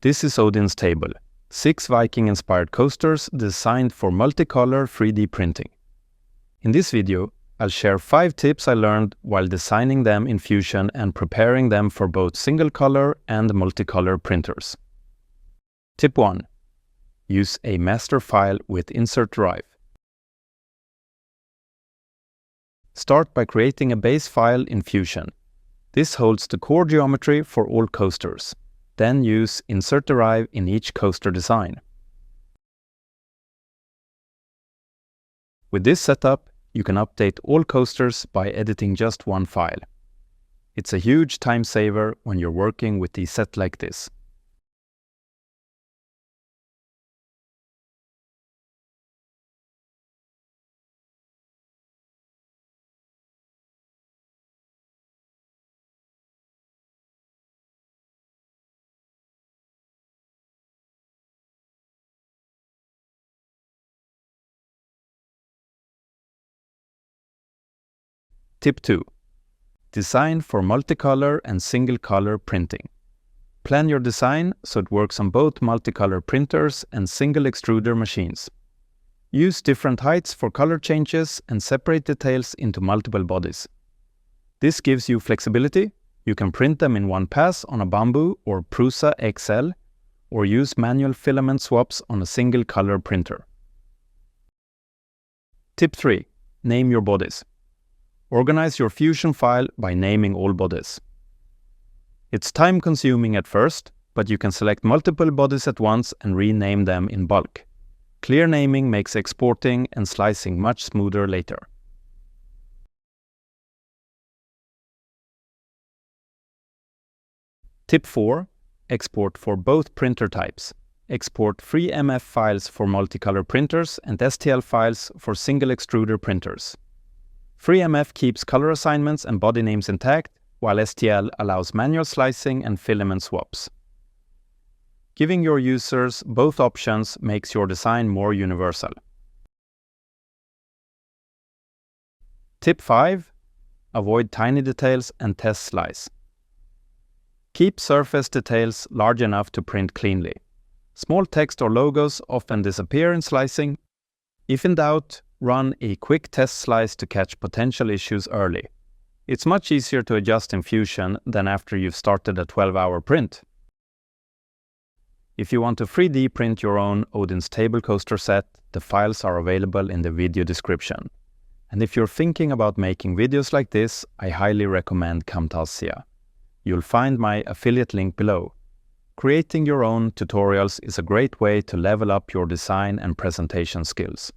This is Odin's table, 6 Viking-inspired coasters designed for multicolor 3D printing. In this video, I'll share 5 tips I learned while designing them in Fusion and preparing them for both single-color and multicolor printers. Tip 1. Use a master file with insert drive. Start by creating a base file in Fusion. This holds the core geometry for all coasters. Then use insert derive in each coaster design. With this setup, you can update all coasters by editing just one file. It's a huge time saver when you're working with a set like this. Tip 2. Design for multicolor and single-color printing. Plan your design so it works on both multicolor printers and single extruder machines. Use different heights for color changes and separate details into multiple bodies. This gives you flexibility. You can print them in one pass on a Bamboo or Prusa XL, or use manual filament swaps on a single color printer. Tip 3. Name your bodies. Organize your Fusion file by naming all bodies. It's time-consuming at first, but you can select multiple bodies at once and rename them in bulk. Clear naming makes exporting and slicing much smoother later. Tip 4. Export for both printer types. Export FreeMF files for multicolor printers and STL files for single extruder printers. FreeMF keeps color assignments and body names intact, while STL allows manual slicing and filament swaps. Giving your users both options makes your design more universal. Tip 5. Avoid tiny details and test slice. Keep surface details large enough to print cleanly. Small text or logos often disappear in slicing. If in doubt, run a quick test slice to catch potential issues early. It's much easier to adjust in Fusion than after you've started a 12-hour print. If you want to 3D print your own Odin's table coaster set, the files are available in the video description. And if you're thinking about making videos like this, I highly recommend Camtasia. You'll find my affiliate link below. Creating your own tutorials is a great way to level up your design and presentation skills.